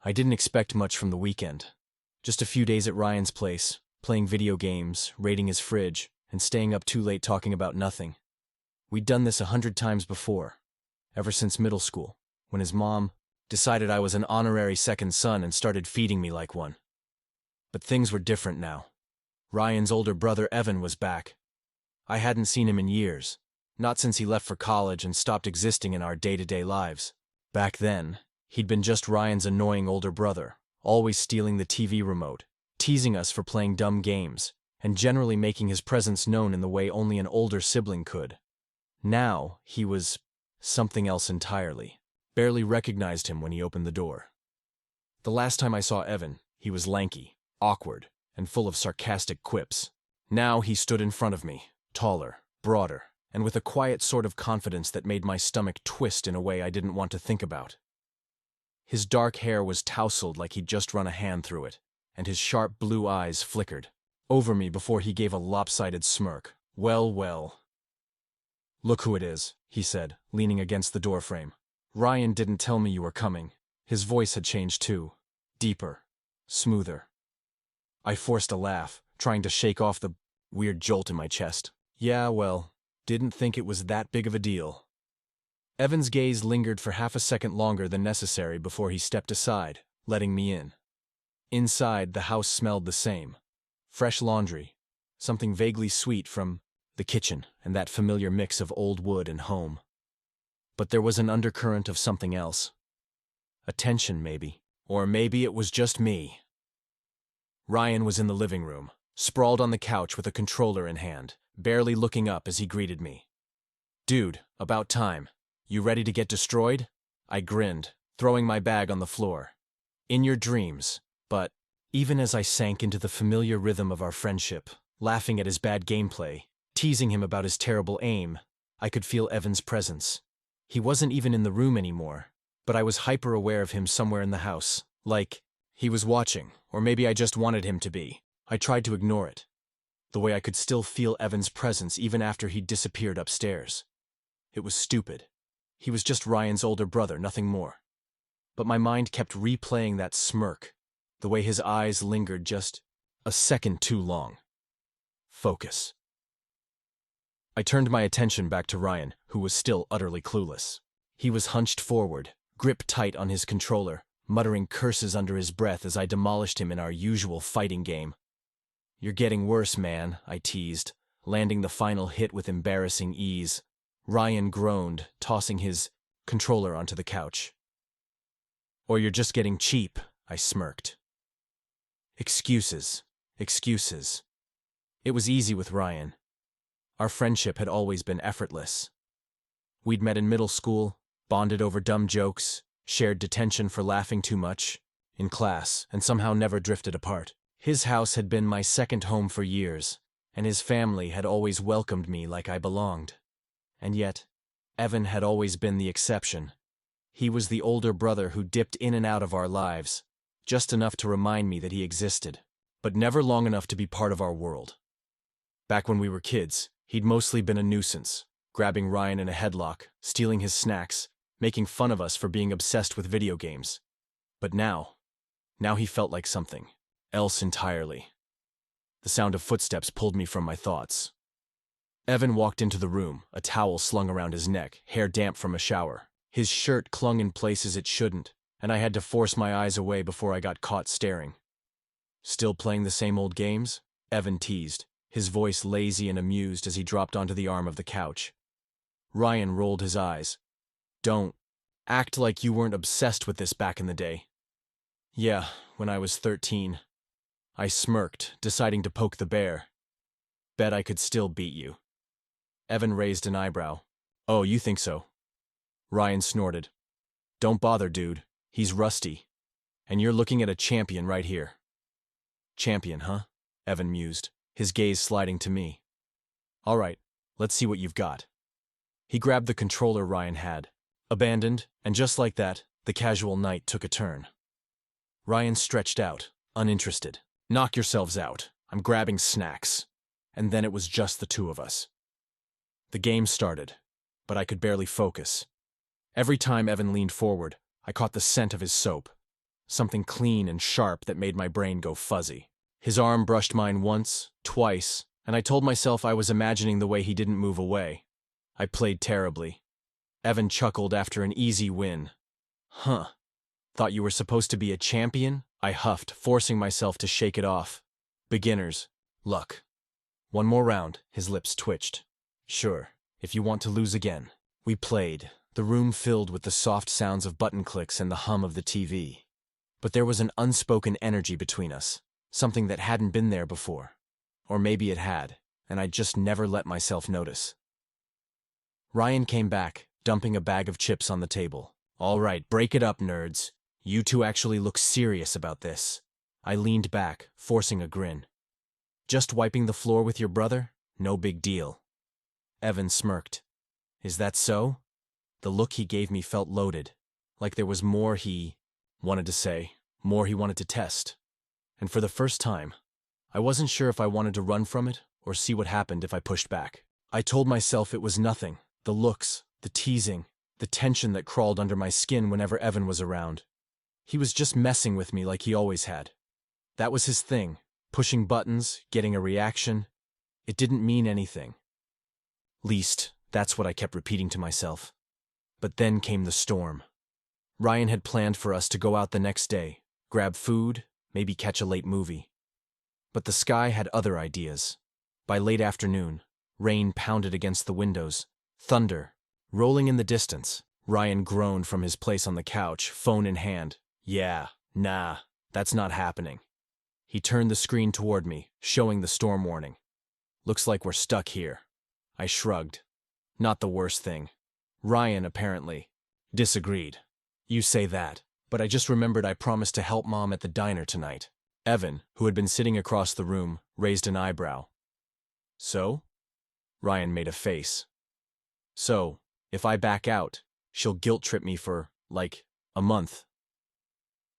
I didn't expect much from the weekend. Just a few days at Ryan's place, playing video games, raiding his fridge, and staying up too late talking about nothing. We'd done this 100 times before, ever since middle school, when his mom decided I was an honorary second son and started feeding me like one. But things were different now. Ryan's older brother Evan was back. I hadn't seen him in years, not since he left for college and stopped existing in our day-to-day lives. Back then, he'd been just Ryan's annoying older brother, always stealing the TV remote, teasing us for playing dumb games, and generally making his presence known in the way only an older sibling could. Now, he was something else entirely. Barely recognized him when he opened the door. The last time I saw Evan, he was lanky, awkward, and full of sarcastic quips. Now he stood in front of me, taller, broader, and with a quiet sort of confidence that made my stomach twist in a way I didn't want to think about. His dark hair was tousled like he'd just run a hand through it, and his sharp blue eyes flickered over me before he gave a lopsided smirk. Well, well. "Look who it is," he said, leaning against the doorframe. "Ryan didn't tell me you were coming." His voice had changed too, deeper, smoother. I forced a laugh, trying to shake off the weird jolt in my chest. "Yeah, well, didn't think it was that big of a deal." Evan's gaze lingered for half a second longer than necessary before he stepped aside, letting me in. Inside, the house smelled the same. Fresh laundry, something vaguely sweet from the kitchen, and that familiar mix of old wood and home. But there was an undercurrent of something else. A tension, maybe. Or maybe it was just me. Ryan was in the living room, sprawled on the couch with a controller in hand, barely looking up as he greeted me. "Dude, about time. You ready to get destroyed?" I grinned, throwing my bag on the floor. "In your dreams." But even as I sank into the familiar rhythm of our friendship, laughing at his bad gameplay, teasing him about his terrible aim, I could feel Evan's presence. He wasn't even in the room anymore, but I was hyper-aware of him somewhere in the house, like he was watching, or maybe I just wanted him to be. I tried to ignore it, the way I could still feel Evan's presence even after he'd disappeared upstairs. It was stupid. He was just Ryan's older brother, nothing more. But my mind kept replaying that smirk, the way his eyes lingered just a second too long. Focus. I turned my attention back to Ryan, who was still utterly clueless. He was hunched forward, gripped tight on his controller, muttering curses under his breath as I demolished him in our usual fighting game. "You're getting worse, man," I teased, landing the final hit with embarrassing ease. Ryan groaned, tossing his controller onto the couch. "Or you're just getting cheap," I smirked. Excuses. Excuses. It was easy with Ryan. Our friendship had always been effortless. We'd met in middle school, bonded over dumb jokes, shared detention for laughing too much in class, and somehow never drifted apart. His house had been my second home for years, and his family had always welcomed me like I belonged. And yet, Evan had always been the exception. He was the older brother who dipped in and out of our lives, just enough to remind me that he existed, but never long enough to be part of our world. Back when we were kids, he'd mostly been a nuisance, grabbing Ryan in a headlock, stealing his snacks, making fun of us for being obsessed with video games. But now he felt like something else entirely. The sound of footsteps pulled me from my thoughts. Evan walked into the room, a towel slung around his neck, hair damp from a shower. His shirt clung in places it shouldn't, and I had to force my eyes away before I got caught staring. "Still playing the same old games?" Evan teased, his voice lazy and amused as he dropped onto the arm of the couch. Ryan rolled his eyes. "Don't act like you weren't obsessed with this back in the day." "Yeah, when I was 13. I smirked, deciding to poke the bear. "Bet I could still beat you." Evan raised an eyebrow. "Oh, you think so?" Ryan snorted. "Don't bother, dude. He's rusty. And you're looking at a champion right here." "Champion, huh?" Evan mused, his gaze sliding to me. "All right, let's see what you've got." He grabbed the controller Ryan had, abandoned, and just like that, the casual night took a turn. Ryan stretched out, uninterested. "Knock yourselves out. I'm grabbing snacks." And then it was just the two of us. The game started, but I could barely focus. Every time Evan leaned forward, I caught the scent of his soap, something clean and sharp that made my brain go fuzzy. His arm brushed mine once, twice, and I told myself I was imagining the way he didn't move away. I played terribly. Evan chuckled after an easy win. Huh. Thought you were supposed to be a champion? I huffed, forcing myself to shake it off. Beginners. Luck. One more round, his lips twitched. Sure, if you want to lose again. We played, the room filled with the soft sounds of button clicks and the hum of the TV. But there was an unspoken energy between us, something that hadn't been there before. Or maybe it had, and I'd just never let myself notice. Ryan came back, dumping a bag of chips on the table. All right, break it up, nerds. You two actually look serious about this. I leaned back, forcing a grin. Just wiping the floor with your brother? No big deal. Evan smirked. Is that so? The look he gave me felt loaded, like there was more he wanted to say, more he wanted to test. And for the first time, I wasn't sure if I wanted to run from it or see what happened if I pushed back. I told myself it was nothing, the looks, the teasing, the tension that crawled under my skin whenever Evan was around. He was just messing with me like he always had. That was his thing, pushing buttons, getting a reaction. It didn't mean anything. Least, that's what I kept repeating to myself. But then came the storm. Ryan had planned for us to go out the next day, grab food, maybe catch a late movie. But the sky had other ideas. By late afternoon, rain pounded against the windows, thunder, rolling in the distance. Ryan groaned from his place on the couch, phone in hand. Yeah, nah, that's not happening. He turned the screen toward me, showing the storm warning. Looks like we're stuck here. I shrugged. Not the worst thing. Ryan, apparently, disagreed. You say that, but I just remembered I promised to help Mom at the diner tonight. Evan, who had been sitting across the room, raised an eyebrow. So? Ryan made a face. So, if I back out, she'll guilt-trip me for, like, a month.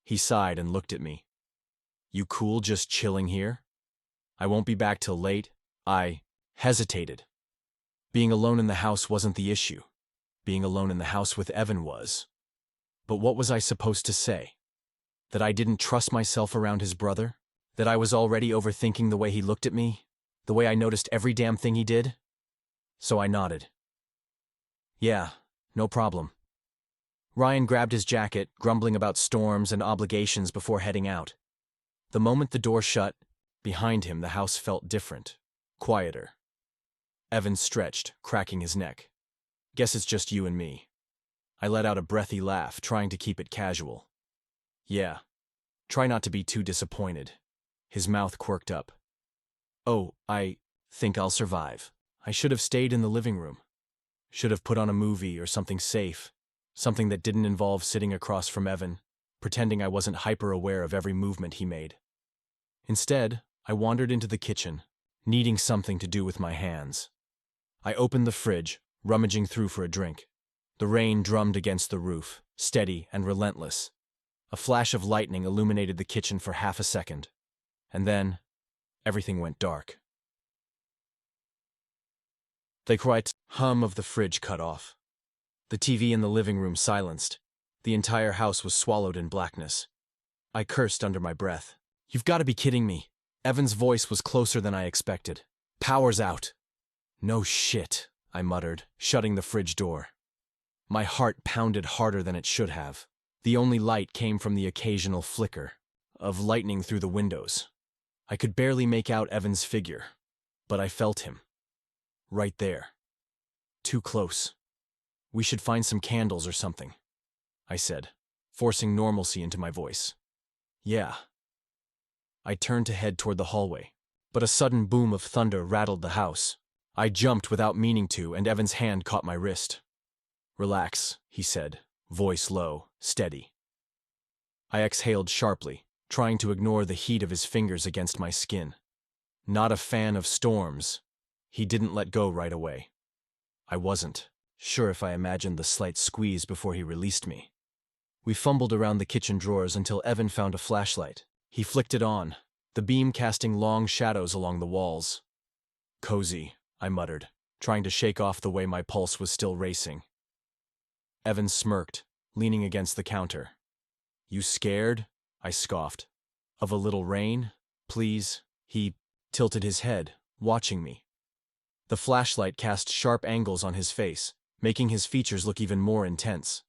He sighed and looked at me. You cool just chilling here? I won't be back till late. I hesitated. Being alone in the house wasn't the issue. Being alone in the house with Evan was. But what was I supposed to say? That I didn't trust myself around his brother? That I was already overthinking the way he looked at me? The way I noticed every damn thing he did? So I nodded. Yeah, no problem. Ryan grabbed his jacket, grumbling about storms and obligations before heading out. The moment the door shut, behind him the house felt different, quieter. Evan stretched, cracking his neck. Guess it's just you and me. I let out a breathy laugh, trying to keep it casual. Yeah. Try not to be too disappointed. His mouth quirked up. Oh, I think I'll survive. I should have stayed in the living room. Should have put on a movie or something safe. Something that didn't involve sitting across from Evan, pretending I wasn't hyper-aware of every movement he made. Instead, I wandered into the kitchen, needing something to do with my hands. I opened the fridge, rummaging through for a drink. The rain drummed against the roof, steady and relentless. A flash of lightning illuminated the kitchen for half a second. And then, everything went dark. The quiet hum of the fridge cut off. The TV in the living room silenced. The entire house was swallowed in blackness. I cursed under my breath. You've got to be kidding me. Evan's voice was closer than I expected. Power's out. No shit, I muttered, shutting the fridge door. My heart pounded harder than it should have. The only light came from the occasional flicker of lightning through the windows. I could barely make out Evan's figure, but I felt him. Right there. Too close. We should find some candles or something, I said, forcing normalcy into my voice. Yeah. I turned to head toward the hallway, but a sudden boom of thunder rattled the house. I jumped without meaning to, and Evan's hand caught my wrist. Relax, he said, voice low, steady. I exhaled sharply, trying to ignore the heat of his fingers against my skin. Not a fan of storms. He didn't let go right away. I wasn't sure if I imagined the slight squeeze before he released me. We fumbled around the kitchen drawers until Evan found a flashlight. He flicked it on, the beam casting long shadows along the walls. Cozy, I muttered, trying to shake off the way my pulse was still racing. Evan smirked, leaning against the counter. You scared? I scoffed. Of a little rain? Please? He tilted his head, watching me. The flashlight cast sharp angles on his face, making his features look even more intense.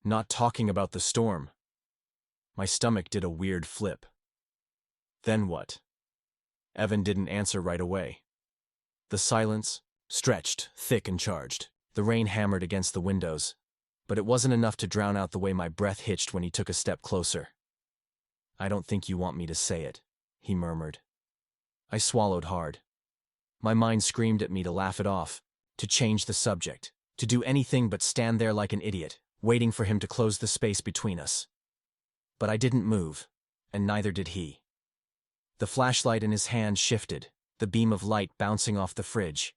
Not talking about the storm. My stomach did a weird flip. Then what? Evan didn't answer right away. The silence stretched, thick and charged. The rain hammered against the windows, but it wasn't enough to drown out the way my breath hitched when he took a step closer. I don't think you want me to say it, he murmured. I swallowed hard. My mind screamed at me to laugh it off, to change the subject, to do anything but stand there like an idiot, waiting for him to close the space between us. But I didn't move, and neither did he. The flashlight in his hand shifted, the beam of light bouncing off the fridge.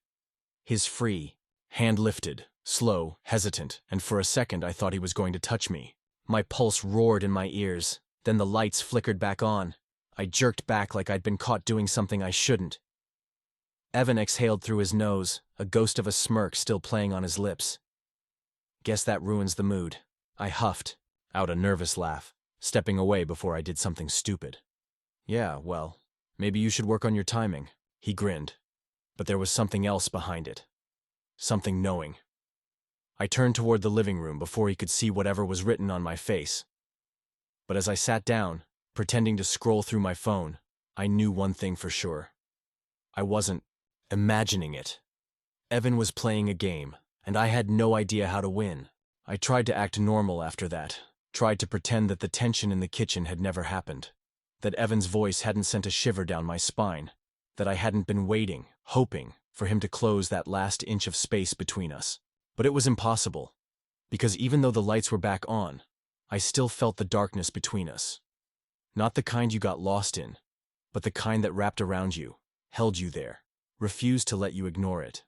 His free hand lifted, slow, hesitant, and for a second I thought he was going to touch me. My pulse roared in my ears, then the lights flickered back on. I jerked back like I'd been caught doing something I shouldn't. Evan exhaled through his nose, a ghost of a smirk still playing on his lips. Guess that ruins the mood. I huffed, out a nervous laugh, stepping away before I did something stupid. Yeah, well, maybe you should work on your timing, he grinned. But there was something else behind it. Something knowing. I turned toward the living room before he could see whatever was written on my face. But as I sat down, pretending to scroll through my phone, I knew one thing for sure. I wasn't imagining it. Evan was playing a game, and I had no idea how to win. I tried to act normal after that, tried to pretend that the tension in the kitchen had never happened, that Evan's voice hadn't sent a shiver down my spine, that I hadn't been waiting, hoping, for him to close that last inch of space between us. But it was impossible, because even though the lights were back on, I still felt the darkness between us. Not the kind you got lost in, but the kind that wrapped around you, held you there, refused to let you ignore it.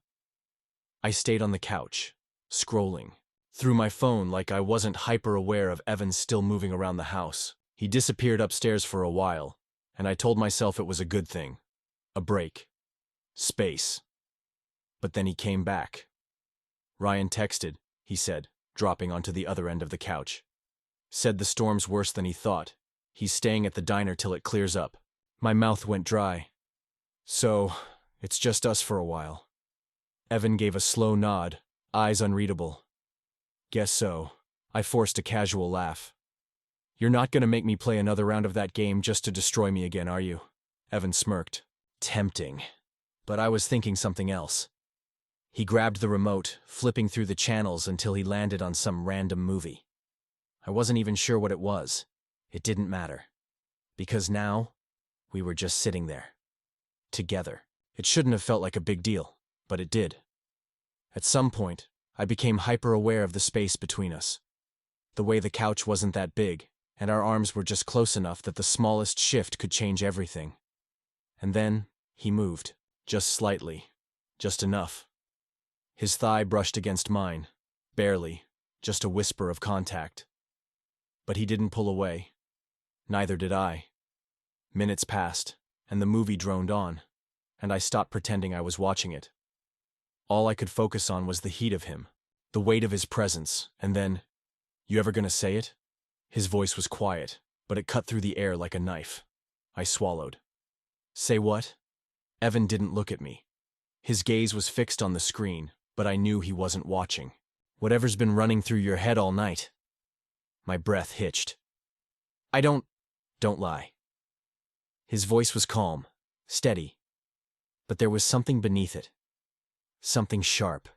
I stayed on the couch, scrolling, through my phone like I wasn't hyper-aware of Evan still moving around the house. He disappeared upstairs for a while, and I told myself it was a good thing. A break. Space. But then he came back. Ryan texted, he said, dropping onto the other end of the couch. Said the storm's worse than he thought. He's staying at the diner till it clears up. My mouth went dry. So, it's just us for a while. Evan gave a slow nod, eyes unreadable. Guess so. I forced a casual laugh. You're not gonna make me play another round of that game just to destroy me again, are you? Evan smirked. Tempting. But I was thinking something else. He grabbed the remote, flipping through the channels until he landed on some random movie. I wasn't even sure what it was. It didn't matter. Because now, we were just sitting there. Together. It shouldn't have felt like a big deal, but it did. At some point, I became hyper-aware of the space between us. The way the couch wasn't that big, and our arms were just close enough that the smallest shift could change everything. And then, he moved. Just slightly. Just enough. His thigh brushed against mine. Barely. Just a whisper of contact. But he didn't pull away. Neither did I. Minutes passed, and the movie droned on, and I stopped pretending I was watching it. All I could focus on was the heat of him, the weight of his presence, and then, "You ever gonna say it?" His voice was quiet, but it cut through the air like a knife. I swallowed. Say what? Evan didn't look at me. His gaze was fixed on the screen, but I knew he wasn't watching. Whatever's been running through your head all night. My breath hitched. Don't lie. His voice was calm, steady, but there was something beneath it. Something sharp.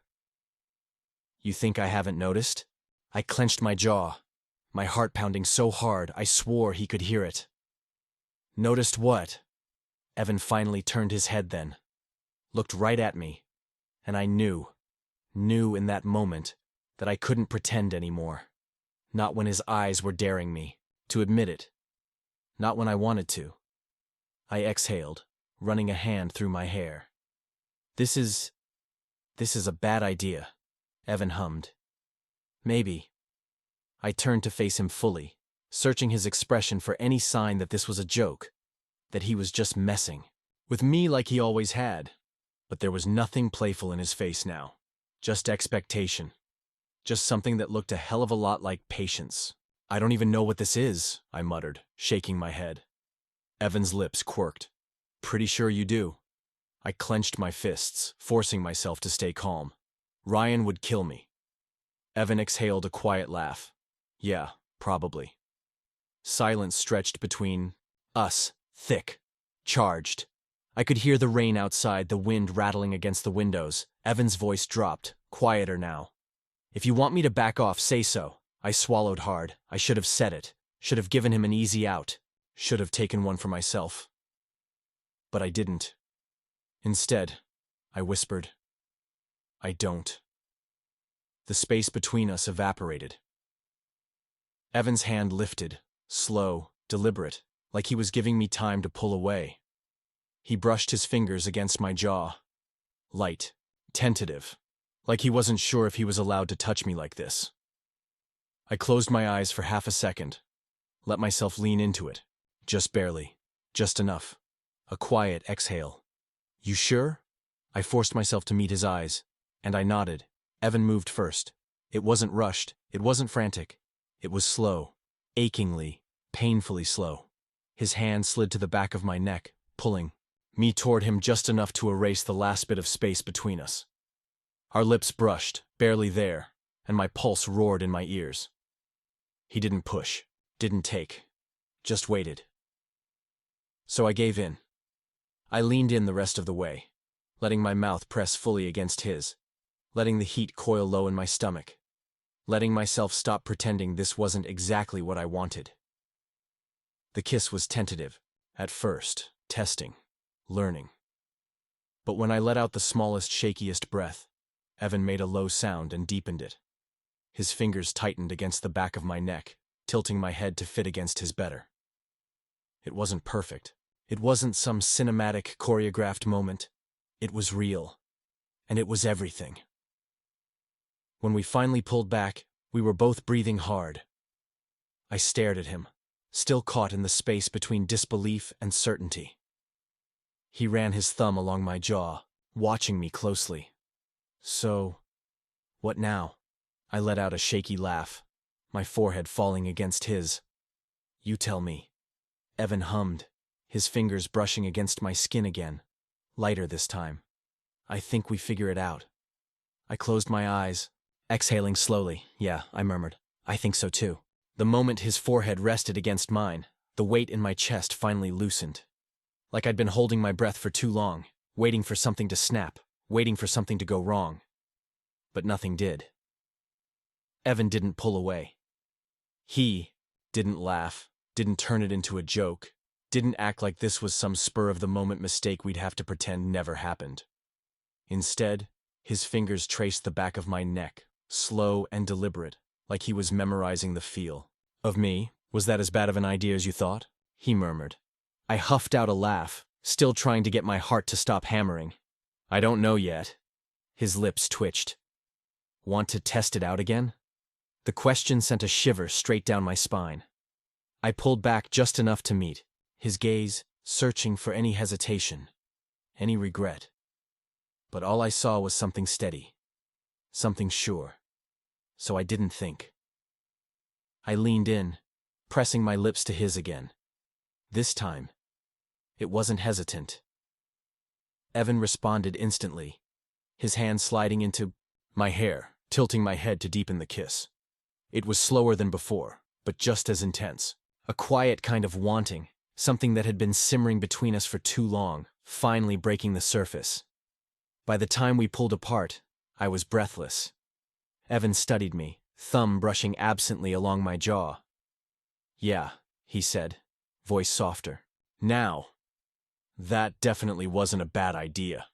You think I haven't noticed? I clenched my jaw, my heart pounding so hard I swore he could hear it. Noticed what? Evan finally turned his head then, looked right at me, and I knew in that moment that I couldn't pretend anymore. Not when his eyes were daring me to admit it. Not when I wanted to. I exhaled, running a hand through my hair. This is a bad idea, Evan hummed. Maybe. I turned to face him fully, searching his expression for any sign that this was a joke, that he was just messing with me like he always had. But there was nothing playful in his face now, just expectation, just something that looked a hell of a lot like patience. I don't even know what this is, I muttered, shaking my head. Evan's lips quirked. Pretty sure you do. I clenched my fists, forcing myself to stay calm. Ryan would kill me. Evan exhaled a quiet laugh. Yeah, probably. Silence stretched between us, thick, charged. I could hear the rain outside, the wind rattling against the windows. Evan's voice dropped, quieter now. If you want me to back off, say so. I swallowed hard. I should have said it. Should have given him an easy out. Should have taken one for myself. But I didn't. Instead, I whispered, I don't. The space between us evaporated. Evan's hand lifted, slow, deliberate, like he was giving me time to pull away. He brushed his fingers against my jaw. Light, tentative, like he wasn't sure if he was allowed to touch me like this. I closed my eyes for half a second, let myself lean into it, just barely, just enough. A quiet exhale. You sure? I forced myself to meet his eyes, and I nodded. Evan moved first. It wasn't rushed, it wasn't frantic. It was slow, achingly, painfully slow. His hand slid to the back of my neck, pulling me toward him just enough to erase the last bit of space between us. Our lips brushed, barely there, and my pulse roared in my ears. He didn't push, didn't take, just waited. So I gave in. I leaned in the rest of the way, letting my mouth press fully against his, letting the heat coil low in my stomach, letting myself stop pretending this wasn't exactly what I wanted. The kiss was tentative, at first, testing, learning. But when I let out the smallest, shakiest breath, Evan made a low sound and deepened it. His fingers tightened against the back of my neck, tilting my head to fit against his better. It wasn't perfect. It wasn't some cinematic, choreographed moment. It was real. And it was everything. When we finally pulled back, we were both breathing hard. I stared at him, still caught in the space between disbelief and certainty. He ran his thumb along my jaw, watching me closely. So, what now? I let out a shaky laugh, my forehead falling against his. You tell me. Evan hummed, his fingers brushing against my skin again, lighter this time. I think we figure it out. I closed my eyes, exhaling slowly. Yeah, I murmured. I think so too. The moment his forehead rested against mine, the weight in my chest finally loosened. Like I'd been holding my breath for too long, waiting for something to snap, waiting for something to go wrong. But nothing did. Evan didn't pull away. He didn't laugh, didn't turn it into a joke, didn't act like this was some spur-of-the-moment mistake we'd have to pretend never happened. Instead, his fingers traced the back of my neck, slow and deliberate, like he was memorizing the feel. Of me, was that as bad of an idea as you thought? He murmured. I huffed out a laugh, still trying to get my heart to stop hammering. I don't know yet. His lips twitched. Want to test it out again? The question sent a shiver straight down my spine. I pulled back just enough to meet his gaze, searching for any hesitation, any regret. But all I saw was something steady, something sure. So I didn't think. I leaned in, pressing my lips to his again. This time, it wasn't hesitant. Evan responded instantly, his hand sliding into my hair, tilting my head to deepen the kiss. It was slower than before, but just as intense. A quiet kind of wanting, something that had been simmering between us for too long, finally breaking the surface. By the time we pulled apart, I was breathless. Evan studied me, thumb brushing absently along my jaw. Yeah, he said, voice softer. Now. That definitely wasn't a bad idea.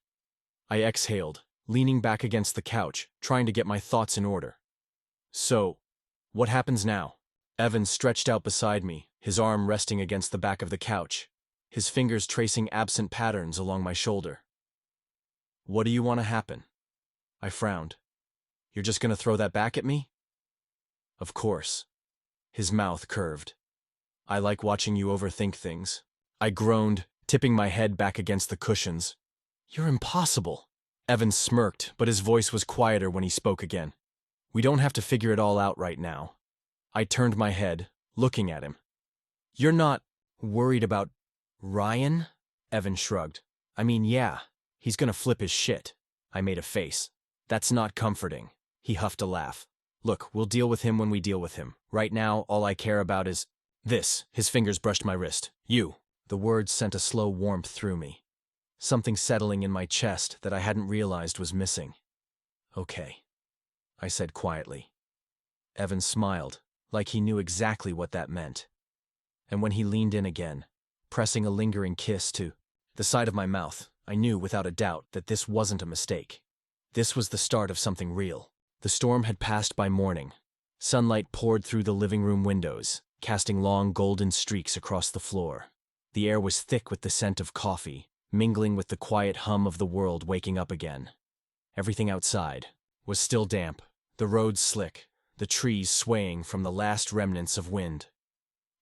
I exhaled, leaning back against the couch, trying to get my thoughts in order. So, what happens now? Evan stretched out beside me, his arm resting against the back of the couch, his fingers tracing absent patterns along my shoulder. What do you want to happen? I frowned. You're just going to throw that back at me? Of course. His mouth curved. I like watching you overthink things. I groaned, tipping my head back against the cushions. You're impossible. Evan smirked, but his voice was quieter when he spoke again. We don't have to figure it all out right now. I turned my head, looking at him. "You're not worried about Ryan?" Evan shrugged. "I mean, yeah, he's gonna flip his shit." I made a face. "That's not comforting." He huffed a laugh. "Look, we'll deal with him when we deal with him. Right now, all I care about is this." His fingers brushed my wrist. "You." The words sent a slow warmth through me. Something settling in my chest that I hadn't realized was missing. "Okay," I said quietly. Evan smiled, like he knew exactly what that meant. And when he leaned in again, pressing a lingering kiss to the side of my mouth, I knew without a doubt that this wasn't a mistake. This was the start of something real. The storm had passed by morning. Sunlight poured through the living room windows, casting long golden streaks across the floor. The air was thick with the scent of coffee, mingling with the quiet hum of the world waking up again. Everything outside was still damp, the roads slick, the trees swaying from the last remnants of wind.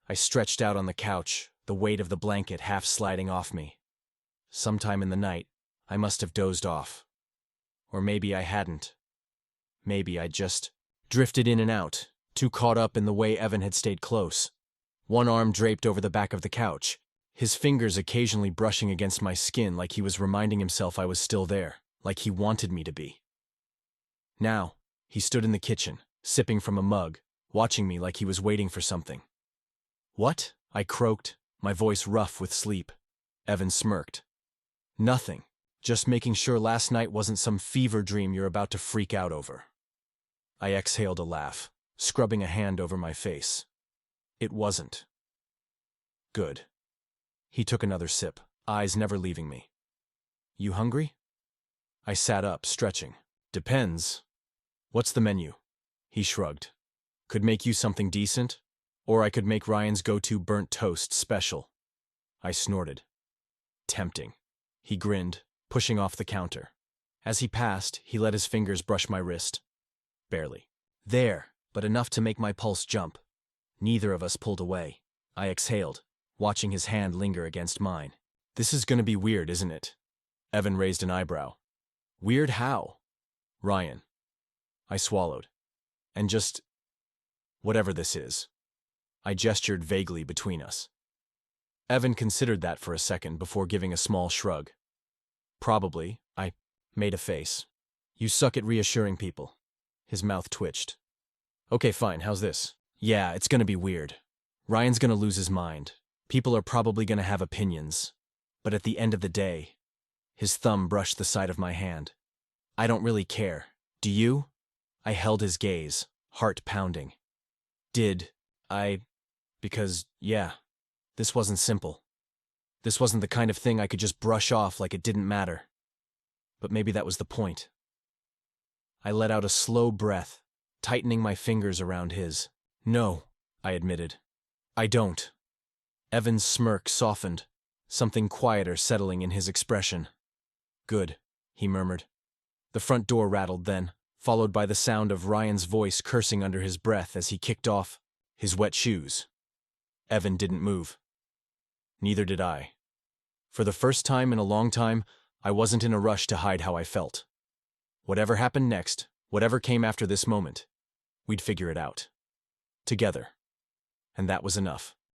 I stretched out on the couch, the weight of the blanket half sliding off me. Sometime in the night, I must have dozed off. Or maybe I hadn't. Maybe I just drifted in and out, too caught up in the way Evan had stayed close. One arm draped over the back of the couch, his fingers occasionally brushing against my skin like he was reminding himself I was still there, like he wanted me to be. Now, he stood in the kitchen, sipping from a mug, watching me like he was waiting for something. "What?" I croaked, my voice rough with sleep. Evan smirked. "Nothing. Just making sure last night wasn't some fever dream you're about to freak out over." I exhaled a laugh, scrubbing a hand over my face. "It wasn't." "Good." He took another sip, eyes never leaving me. "You hungry?" I sat up, stretching. "Depends. What's the menu?" He shrugged. "Could make you something decent, or I could make Ryan's go-to burnt toast special." I snorted. "Tempting." He grinned, pushing off the counter. As he passed, he let his fingers brush my wrist. Barely. There, but enough to make my pulse jump. Neither of us pulled away. I exhaled, watching his hand linger against mine. "This is gonna be weird, isn't it?" Evan raised an eyebrow. "Weird how?" "Ryan." I swallowed. "And just whatever this is." I gestured vaguely between us. Evan considered that for a second before giving a small shrug. "Probably." I made a face. "You suck at reassuring people." His mouth twitched. "Okay, fine, how's this? Yeah, it's gonna be weird. Ryan's gonna lose his mind. People are probably gonna have opinions. But at the end of the day," his thumb brushed the side of my hand, "I don't really care. Do you?" I held his gaze, heart pounding. "Did I? Because, yeah, this wasn't simple. This wasn't the kind of thing I could just brush off like it didn't matter. But maybe that was the point." I let out a slow breath, tightening my fingers around his. "No," I admitted. "I don't." Evan's smirk softened, something quieter settling in his expression. "Good," he murmured. The front door rattled then, followed by the sound of Ryan's voice cursing under his breath as he kicked off his wet shoes. Evan didn't move. Neither did I. For the first time in a long time, I wasn't in a rush to hide how I felt. Whatever happened next, whatever came after this moment, we'd figure it out. Together. And that was enough.